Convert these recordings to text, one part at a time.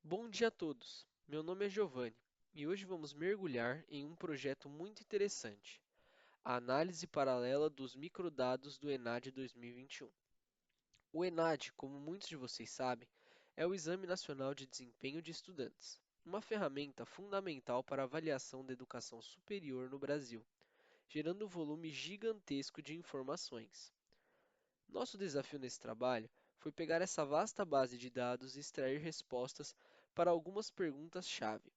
Bom dia a todos. Meu nome é Giovanni e hoje vamos mergulhar em um projeto muito interessante, a análise paralela dos microdados do ENAD 2021. O ENAD, como muitos de vocês sabem, é o Exame Nacional de Desempenho de Estudantes, uma ferramenta fundamental para a avaliação da educação superior no Brasil, gerando um volume gigantesco de informações. Nosso desafio nesse trabalho foi pegar essa vasta base de dados e extrair respostas para algumas perguntas-chave.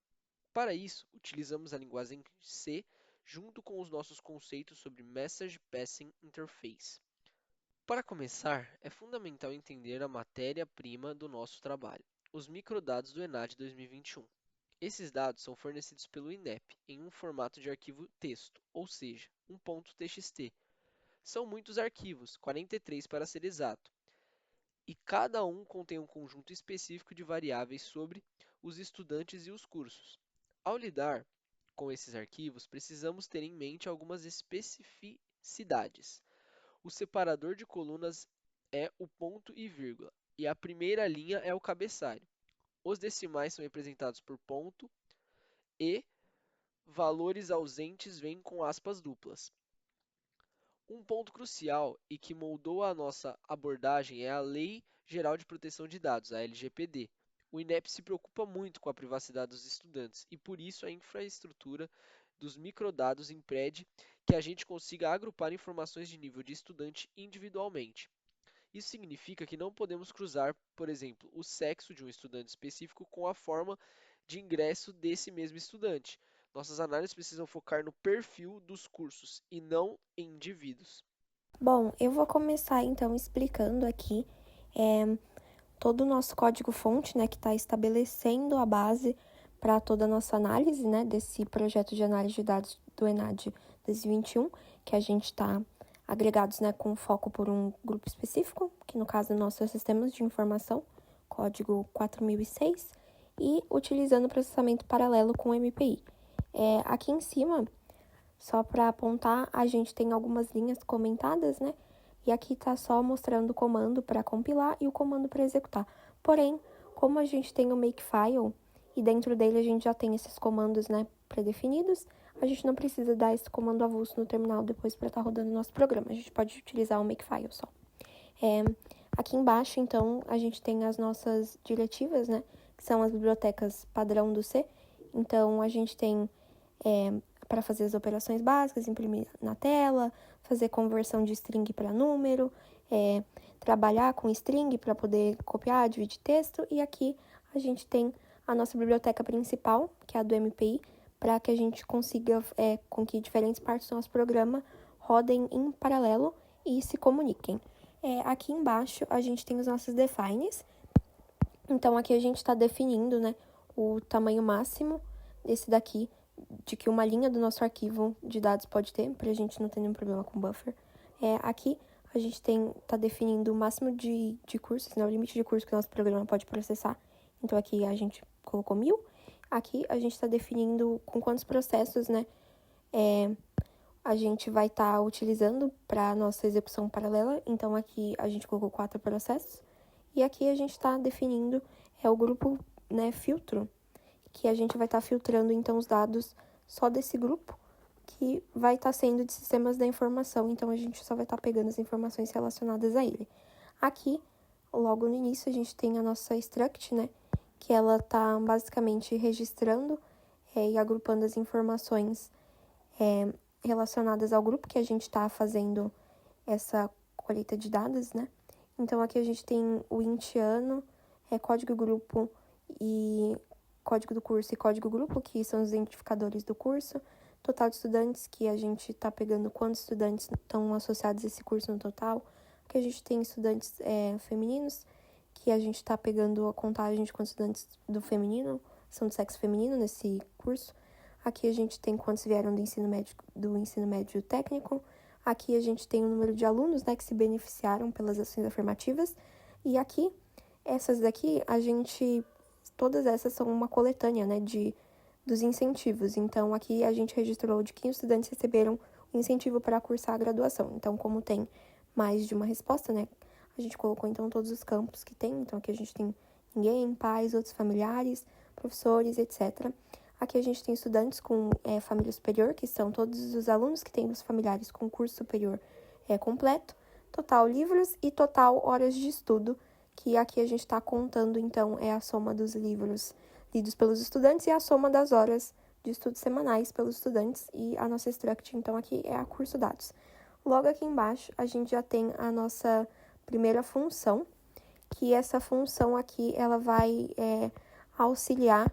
Para isso, utilizamos a linguagem C junto com os nossos conceitos sobre Message Passing Interface. Para começar, é fundamental entender a matéria-prima do nosso trabalho, os microdados do ENAD 2021. Esses dados são fornecidos pelo INEP em um formato de arquivo texto, ou seja, um .txt. São muitos arquivos, 43 para ser exato, e cada um contém um conjunto específico de variáveis sobre os estudantes e os cursos. Ao lidar com esses arquivos, precisamos ter em mente algumas especificidades. O separador de colunas é o ponto e vírgula, e a primeira linha é o cabeçalho. Os decimais são representados por ponto e valores ausentes vêm com aspas duplas. Um ponto crucial e que moldou a nossa abordagem é a Lei Geral de Proteção de Dados, a LGPD. O INEP se preocupa muito com a privacidade dos estudantes e, por isso, a infraestrutura dos microdados impede que a gente consiga agrupar informações de nível de estudante individualmente. Isso significa que não podemos cruzar, por exemplo, o sexo de um estudante específico com a forma de ingresso desse mesmo estudante. Nossas análises precisam focar no perfil dos cursos e não em indivíduos. Bom, eu vou começar então explicando aqui todo o nosso código-fonte, né, que está estabelecendo a base para toda a nossa análise, né, desse projeto de análise de dados do ENAD 2021, que a gente está agregados, né, com foco por um grupo específico, que no caso nosso é sistemas de informação, código 4006, e utilizando processamento paralelo com MPI. Aqui em cima, só para apontar, a gente tem algumas linhas comentadas, né? E aqui está só mostrando o comando para compilar e o comando para executar. Porém, como a gente tem o makefile e dentro dele a gente já tem esses comandos, né, pré-definidos, a gente não precisa dar esse comando avulso no terminal depois para estar rodando o nosso programa. A gente pode utilizar o makefile só. É, Aqui embaixo, então, a gente tem as nossas diretivas, né, que são as bibliotecas padrão do C. Então, a gente tem para fazer as operações básicas, imprimir na tela, fazer conversão de string para número, trabalhar com string para poder copiar, dividir texto. E aqui a gente tem a nossa biblioteca principal, que é a do MPI, para que a gente consiga com que diferentes partes do nosso programa rodem em paralelo e se comuniquem. Aqui embaixo a gente tem os nossos defines. Então aqui a gente está definindo, né, o tamanho máximo desse daqui, de que uma linha do nosso arquivo de dados pode ter, para a gente não ter nenhum problema com buffer. Aqui a gente está definindo o máximo de cursos, né, o limite de curso que o nosso programa pode processar. Então aqui a gente colocou 1000. Aqui a gente está definindo com quantos processos, né, a gente vai estar utilizando para a nossa execução paralela. Então aqui a gente colocou 4 processos. E aqui a gente está definindo o grupo, né, filtro, que a gente vai estar filtrando então os dados só desse grupo, que vai estar sendo de sistemas da informação, então a gente só vai estar pegando as informações relacionadas a ele. Aqui, logo no início, a gente tem a nossa struct, né, que ela está basicamente registrando e agrupando as informações relacionadas ao grupo que a gente está fazendo essa colheita de dados, né. Então aqui a gente tem o int ano, código grupo e código do curso e código grupo, que são os identificadores do curso, total de estudantes, que a gente está pegando quantos estudantes estão associados a esse curso no total, que a gente tem estudantes femininos, que a gente está pegando a contagem de quantos estudantes do feminino, são do sexo feminino nesse curso. Aqui a gente tem quantos vieram do ensino médio técnico. Aqui a gente tem o número de alunos, né, que se beneficiaram pelas ações afirmativas. E aqui, essas daqui, todas essas são uma coletânea, né, dos incentivos. Então, aqui a gente registrou de quem os estudantes receberam o incentivo para cursar a graduação. Então, como tem mais de uma resposta, né, a gente colocou, então, todos os campos que tem. Então, aqui a gente tem ninguém, pais, outros familiares, professores, etc. Aqui a gente tem estudantes com família superior, que são todos os alunos que têm os familiares com curso superior completo, total livros e total horas de estudo, que aqui a gente está contando, então, é a soma dos livros lidos pelos estudantes e a soma das horas de estudos semanais pelos estudantes, e a nossa struct, então, aqui é a curso dados. Logo aqui embaixo, a gente já tem a nossa primeira função, que essa função aqui, ela vai auxiliar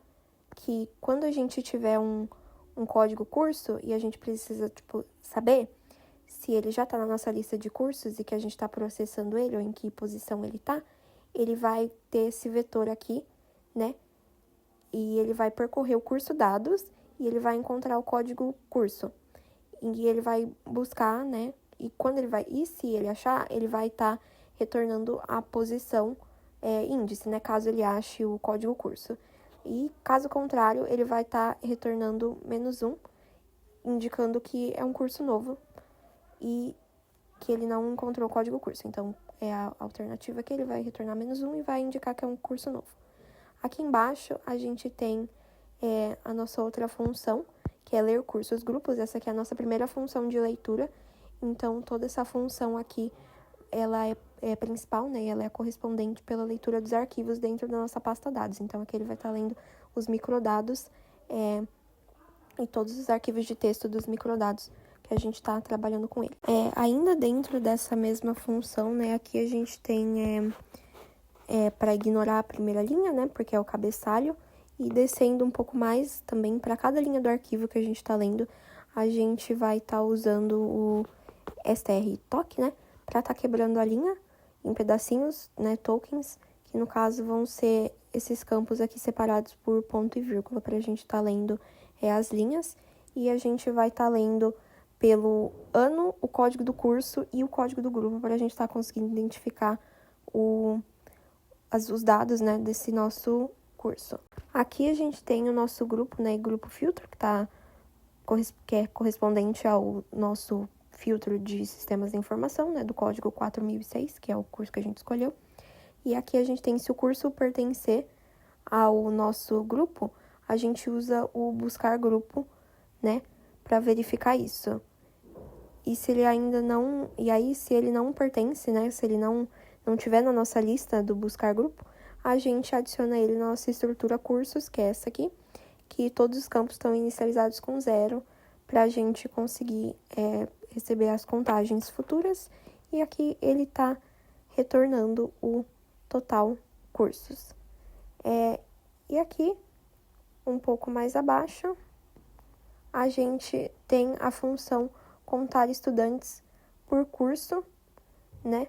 que quando a gente tiver um código curso e a gente precisa, saber se ele já está na nossa lista de cursos e que a gente está processando ele ou em que posição ele está, ele vai ter esse vetor aqui, né? E ele vai percorrer o curso dados e ele vai encontrar o código curso. E ele vai buscar, né? E se ele achar, ele vai estar retornando a posição índice, né? Caso ele ache o código curso. E caso contrário, ele vai estar retornando -1, indicando que é um curso novo e que ele não encontrou o código curso. Então, é a alternativa que ele vai retornar -1 e vai indicar que é um curso novo. Aqui embaixo, a gente tem a nossa outra função, que é ler cursos grupos. Essa aqui é a nossa primeira função de leitura. Então, toda essa função aqui, ela é principal, né? E ela é correspondente pela leitura dos arquivos dentro da nossa pasta dados. Então, aqui ele vai estar lendo os microdados e todos os arquivos de texto dos microdados que a gente está trabalhando com ele. Ainda dentro dessa mesma função, né? Aqui a gente tem para ignorar a primeira linha, né? Porque é o cabeçalho. E descendo um pouco mais também, para cada linha do arquivo que a gente está lendo, a gente vai estar usando o strtoc, né? Para estar quebrando a linha em pedacinhos, né? Tokens, que no caso vão ser esses campos aqui separados por ponto e vírgula, para a gente estar lendo as linhas. E a gente vai estar lendo pelo ano, o código do curso e o código do grupo, para a gente estar conseguindo identificar os dados, né, desse nosso curso. Aqui a gente tem o nosso grupo, né, grupo filtro, que é correspondente ao nosso filtro de sistemas de informação, né, do código 4006, que é o curso que a gente escolheu. E aqui a gente tem, se o curso pertencer ao nosso grupo, a gente usa o buscar grupo, né, para verificar isso. E se ele ainda não, e aí se ele não pertence, né, se ele não tiver na nossa lista do buscar grupo, a gente adiciona ele na nossa estrutura cursos, que é essa aqui, que todos os campos estão inicializados com 0, para a gente conseguir receber as contagens futuras. E aqui ele está retornando o total cursos. E aqui, um pouco mais abaixo, a gente tem a função contar estudantes por curso, né?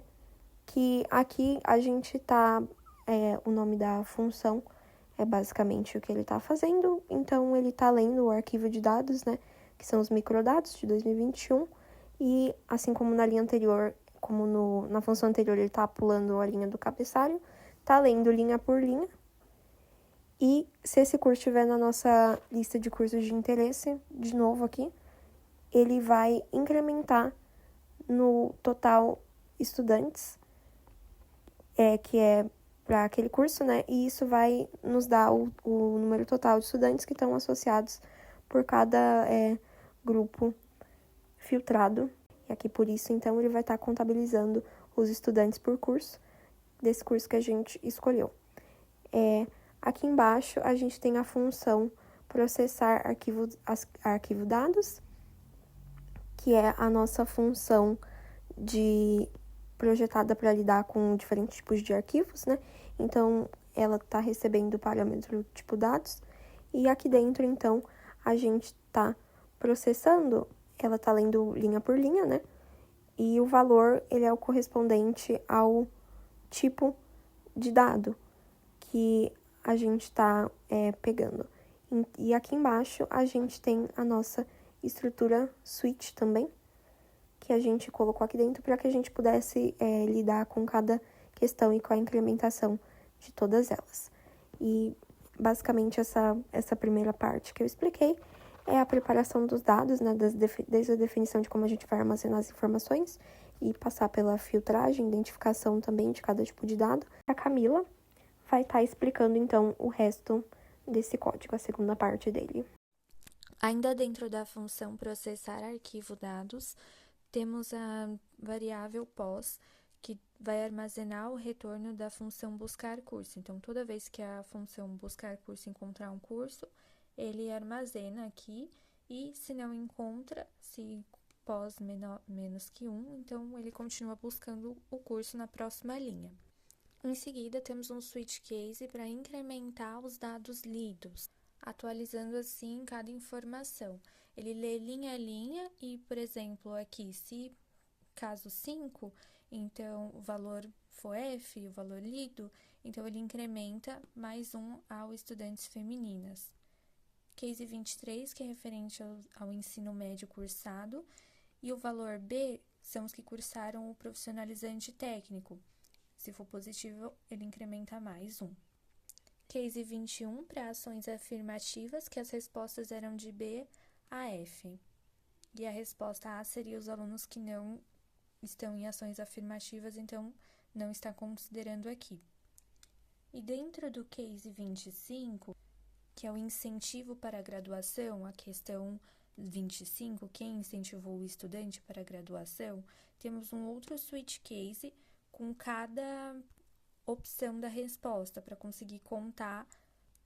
Que aqui a gente tá, o nome da função é basicamente o que ele tá fazendo. Então, ele tá lendo o arquivo de dados, né? Que são os microdados de 2021. E assim como na linha anterior, como na função anterior, ele tá pulando a linha do cabeçalho, tá lendo linha por linha. E se esse curso estiver na nossa lista de cursos de interesse, de novo aqui, ele vai incrementar no total estudantes, que é para aquele curso, né? E isso vai nos dar o número total de estudantes que estão associados por cada grupo filtrado. E aqui, por isso, então, ele vai estar contabilizando os estudantes por curso, desse curso que a gente escolheu. Aqui embaixo, a gente tem a função processar arquivo dados, que é a nossa função projetada para lidar com diferentes tipos de arquivos, né? Então, ela está recebendo o parâmetro tipo dados, e aqui dentro, então, a gente está processando, ela está lendo linha por linha, né? E o valor, ele é o correspondente ao tipo de dado que a gente está pegando. E aqui embaixo, a gente tem a nossa estrutura switch também, que a gente colocou aqui dentro para que a gente pudesse lidar com cada questão e com a implementação de todas elas. E, basicamente, essa primeira parte que eu expliquei é a preparação dos dados, né, desde a definição de como a gente vai armazenar as informações e passar pela filtragem, identificação também de cada tipo de dado. A Camila vai estar explicando, então, o resto desse código, a segunda parte dele. Ainda dentro da função processar arquivo dados, temos a variável pos, que vai armazenar o retorno da função buscar curso. Então, toda vez que a função buscar curso encontrar um curso, ele armazena aqui, e se não encontra, se pos menos que 1, então ele continua buscando o curso na próxima linha. Em seguida, temos um switch case para incrementar os dados lidos, atualizando assim cada informação. Ele lê linha a linha e, por exemplo, aqui, se caso 5, então o valor for F, o valor lido, então ele incrementa mais 1 ao estudantes femininas. Case 23, que é referente ao ensino médio cursado, e o valor B são os que cursaram o profissionalizante técnico. Se for positivo, ele incrementa mais 1. Case 21, para ações afirmativas, que as respostas eram de B a F. E a resposta A seria os alunos que não estão em ações afirmativas, então não está considerando aqui. E dentro do case 25, que é o incentivo para a graduação, a questão 25, quem incentivou o estudante para a graduação, temos um outro switch case com cada opção da resposta, para conseguir contar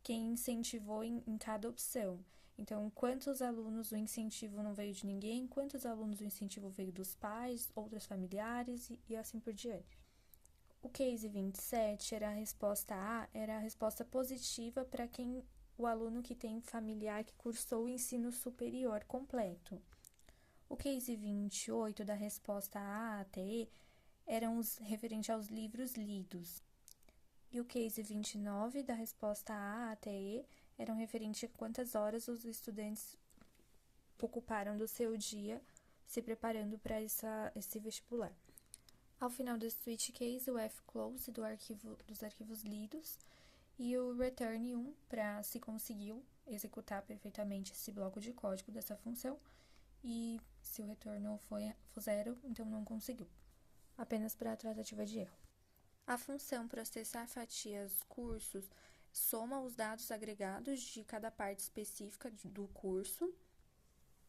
quem incentivou em cada opção. Então, quantos alunos o incentivo não veio de ninguém, quantos alunos o incentivo veio dos pais, outros familiares e assim por diante. O case 27 era a resposta A, era a resposta positiva para quem o aluno que tem familiar que cursou o ensino superior completo. O case 28 da resposta A até E eram referente aos livros lidos. E o case 29 da resposta A até E eram referente a quantas horas os estudantes ocuparam do seu dia se preparando para esse vestibular. Ao final do switch case, o fclose dos arquivos lidos e o return 1 para se conseguiu executar perfeitamente esse bloco de código dessa função, e se o retorno for 0, então não conseguiu, apenas para a tratativa de erro. A função processar fatias cursos soma os dados agregados de cada parte específica do curso,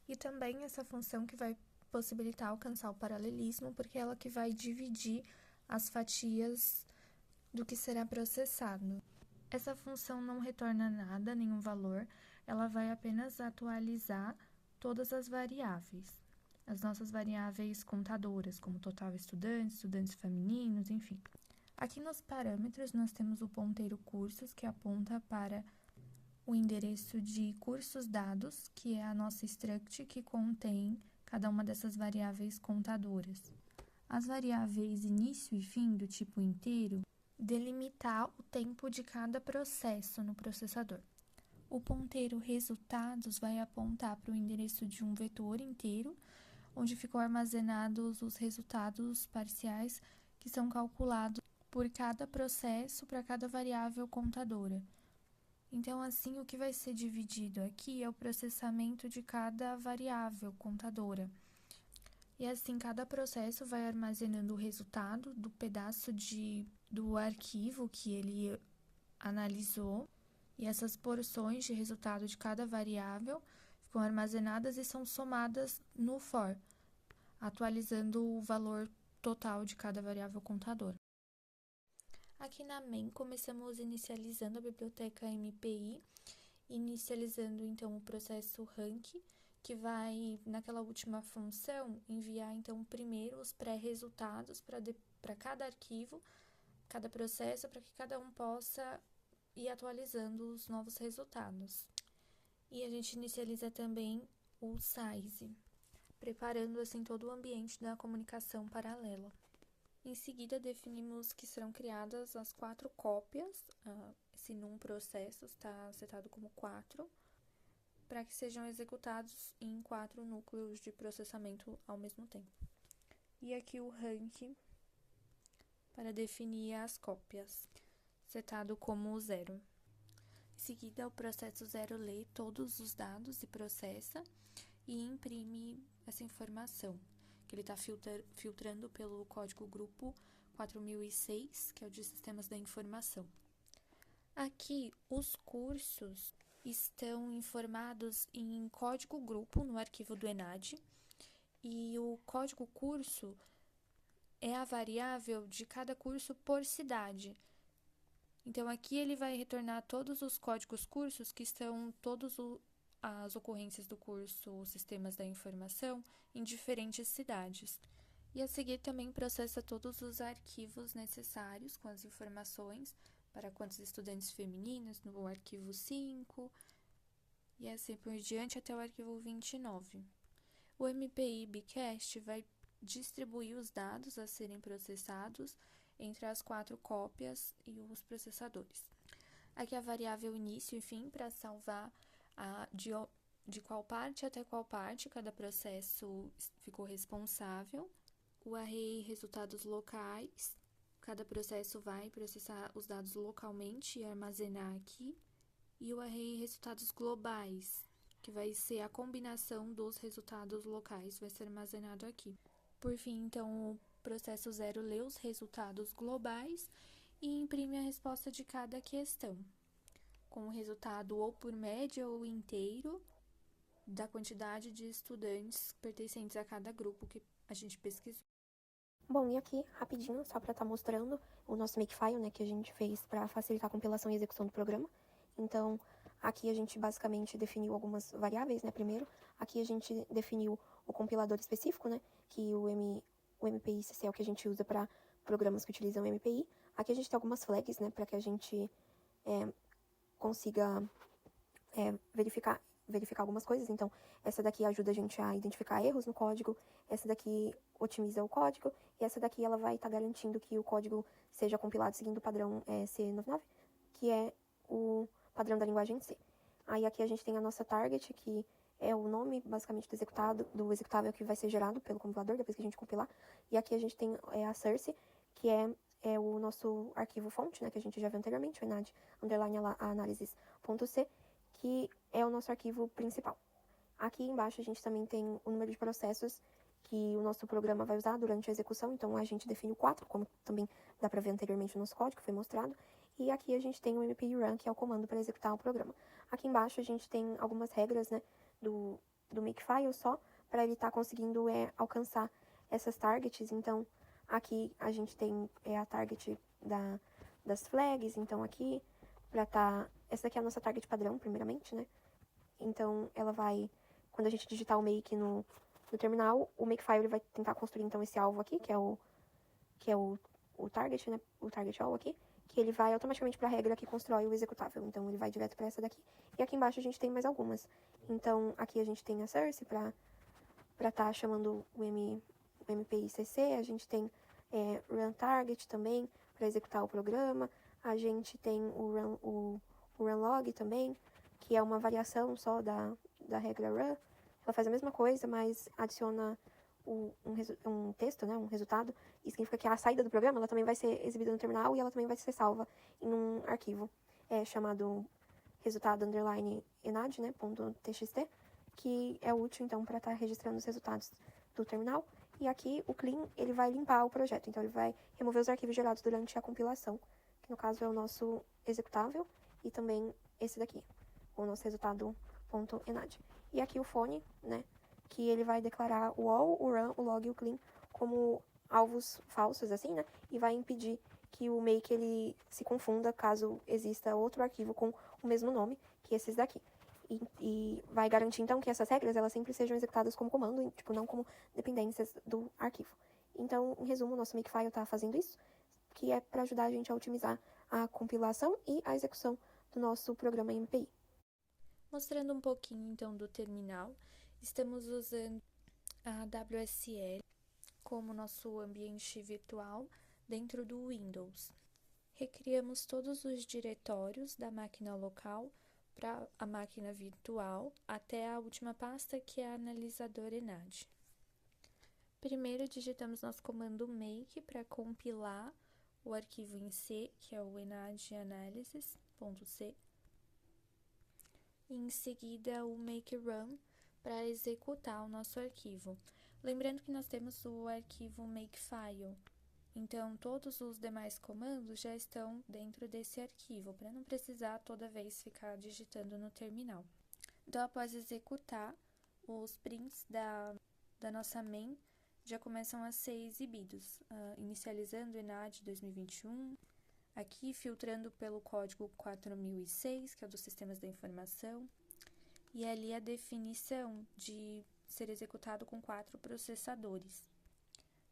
e também essa função que vai possibilitar alcançar o paralelismo, porque é ela que vai dividir as fatias do que será processado. Essa função não retorna nada, nenhum valor, ela vai apenas atualizar todas as variáveis. As nossas variáveis contadoras, como total estudantes, estudantes femininos, enfim. Aqui nos parâmetros nós temos o ponteiro cursos, que aponta para o endereço de cursos dados, que é a nossa struct que contém cada uma dessas variáveis contadoras. As variáveis início e fim, do tipo inteiro, delimitar o tempo de cada processo no processador. O ponteiro resultados vai apontar para o endereço de um vetor inteiro, onde ficam armazenados os resultados parciais que são calculados por cada processo para cada variável contadora. Então, assim, o que vai ser dividido aqui é o processamento de cada variável contadora. E assim, cada processo vai armazenando o resultado do pedaço do arquivo que ele analisou, e essas porções de resultado de cada variável ficam armazenadas e são somadas no for, atualizando o valor total de cada variável contadora. Aqui na main, começamos inicializando a biblioteca MPI, inicializando então o processo rank, que vai, naquela última função, enviar então primeiro os pré-resultados para cada arquivo, cada processo, para que cada um possa ir atualizando os novos resultados. E a gente inicializa também o size, preparando assim todo o ambiente da comunicação paralela. Em seguida, definimos que serão criadas as 4 cópias, esse num processo está setado como 4, para que sejam executados em 4 núcleos de processamento ao mesmo tempo. E aqui o rank para definir as cópias, setado como 0. Em seguida, o processo 0 lê todos os dados e processa e imprime essa informação, que ele está filtrando pelo código grupo 4006, que é o de sistemas da informação. Aqui, os cursos estão informados em código grupo no arquivo do ENAD, e o código curso é a variável de cada curso por cidade. Então, aqui ele vai retornar todos os códigos cursos que estão as ocorrências do curso Sistemas da Informação em diferentes cidades. E a seguir também processa todos os arquivos necessários com as informações para quantos estudantes femininos no arquivo 5 e assim por diante até o arquivo 29. O MPI Bcast vai distribuir os dados a serem processados entre as 4 cópias e os processadores. Aqui a variável início e fim para salvar de qual parte até qual parte cada processo ficou responsável. O array resultados locais, cada processo vai processar os dados localmente e armazenar aqui. E o array resultados globais, que vai ser a combinação dos resultados locais, vai ser armazenado aqui. Por fim, então, o processo 0 lê os resultados globais e imprime a resposta de cada questão, com o resultado ou por média ou inteiro da quantidade de estudantes pertencentes a cada grupo que a gente pesquisou. Bom, e aqui, rapidinho, só para estar mostrando o nosso Makefile, né, que a gente fez para facilitar a compilação e execução do programa. Então, aqui a gente basicamente definiu algumas variáveis, né, primeiro. Aqui a gente definiu o compilador específico, né, que o MPI-CC é o que a gente usa para programas que utilizam MPI. Aqui a gente tem algumas flags, né, para que a gente consiga verificar algumas coisas. Então, essa daqui ajuda a gente a identificar erros no código, essa daqui otimiza o código, e essa daqui ela vai estar garantindo que o código seja compilado seguindo o padrão C99, que é o padrão da linguagem C. Aí aqui a gente tem a nossa target, que é o nome, basicamente, do executável que vai ser gerado pelo compilador, depois que a gente compilar. E aqui a gente tem a source, que é o nosso arquivo fonte, né, que a gente já viu anteriormente, o enad analysis.c, que é o nosso arquivo principal. Aqui embaixo a gente também tem o número de processos que o nosso programa vai usar durante a execução. Então, a gente define o 4, como também dá para ver anteriormente no nosso código, foi mostrado. E aqui a gente tem o MPI run, que é o comando para executar o programa. Aqui embaixo a gente tem algumas regras, né, do Makefile só, para ele estar conseguindo alcançar essas targets. Então, aqui a gente tem a target das flags. Então, aqui, essa daqui é a nossa target padrão, primeiramente, né? Então, ela vai, quando a gente digitar o make no terminal, o Makefile ele vai tentar construir, então, esse alvo aqui, que é o target, né? O target all aqui, que ele vai automaticamente para a regra que constrói o executável. Então, ele vai direto para essa daqui. E aqui embaixo a gente tem mais algumas. Então, aqui a gente tem a source para estar chamando o MPI-CC. A gente tem run target também, para executar o programa. A gente tem o run log também, que é uma variação só da regra run. Ela faz a mesma coisa, mas adiciona um texto, né, um resultado. Isso significa que a saída do programa ela também vai ser exibida no terminal e ela também vai ser salva em um arquivo chamado resultado _enad, né, .txt, que é útil, então, para estar registrando os resultados do terminal. E aqui o clean, ele vai limpar o projeto, então ele vai remover os arquivos gerados durante a compilação, que no caso é o nosso executável, e também esse daqui, o nosso resultado .enad. E aqui o phone, né, que ele vai declarar o all, o run, o log e o clean como alvos falsos, assim, né, e vai impedir que o make ele se confunda caso exista outro arquivo com o mesmo nome que esses daqui. E vai garantir, então, que essas regras elas sempre sejam executadas como comando, tipo, não como dependências do arquivo. Então, em resumo, o nosso Makefile está fazendo isso, que é para ajudar a gente a otimizar a compilação e a execução do nosso programa MPI. Mostrando um pouquinho, então, do terminal, estamos usando a WSL como nosso ambiente virtual dentro do Windows. Recriamos todos os diretórios da máquina local para a máquina virtual até a última pasta, que é a analisador enad. Primeiro, digitamos nosso comando make para compilar o arquivo em C, que é o enadanalysis.c. E em seguida, o make run para executar o nosso arquivo. Lembrando que nós temos o arquivo makefile, Então, todos os demais comandos já estão dentro desse arquivo, para não precisar toda vez ficar digitando no terminal. Então, após executar, os prints da nossa main já começam a ser exibidos, inicializando o ENAD 2021, aqui filtrando pelo código 4006, que é o dos sistemas da informação, e ali a definição de ser executado com 4 processadores.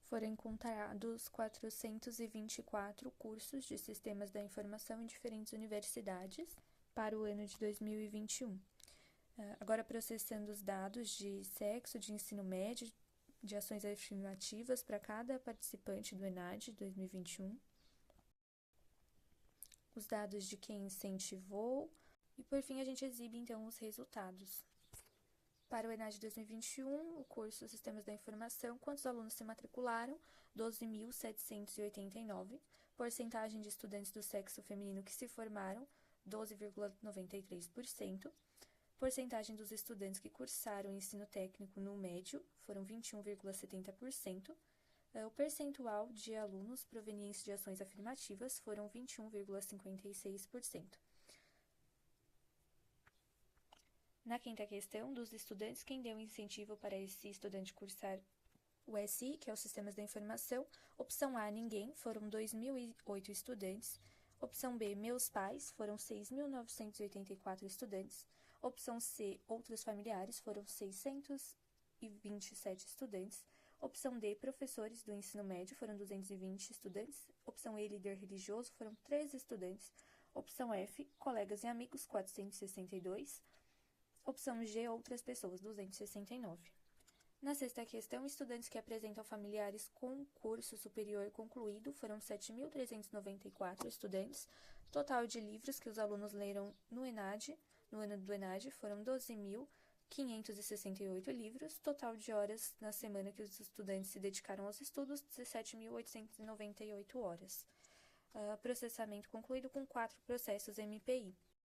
Foram encontrados 424 cursos de sistemas da informação em diferentes universidades para o ano de 2021. Agora processando os dados de sexo, de ensino médio, de ações afirmativas para cada participante do ENAD 2021, os dados de quem incentivou e, por fim, a gente exibe, então, os resultados. Para o ENAD 2021, o curso Sistemas da Informação, quantos alunos se matricularam? 12.789. Porcentagem de estudantes do sexo feminino que se formaram? 12,93%. Porcentagem dos estudantes que cursaram ensino técnico no médio foram 21,70%. O percentual de alunos provenientes de ações afirmativas foram 21,56%. Na quinta questão, dos estudantes, quem deu incentivo para esse estudante cursar o SI, que é os Sistemas da Informação? Opção A, ninguém, foram 2.008 estudantes. Opção B, meus pais, foram 6.984 estudantes. Opção C, outros familiares, foram 627 estudantes. Opção D, professores do ensino médio, foram 220 estudantes. Opção E, líder religioso, foram 13 estudantes. Opção F, colegas e amigos, 462. Opção G, outras pessoas, 269. Na sexta questão, estudantes que apresentam familiares com curso superior concluído foram 7.394 estudantes. Total de livros que os alunos leram no ENAD, no ano do ENAD, foram 12.568 livros. Total de horas na semana que os estudantes se dedicaram aos estudos, 17.898 horas. Processamento concluído com 4 processos MPI.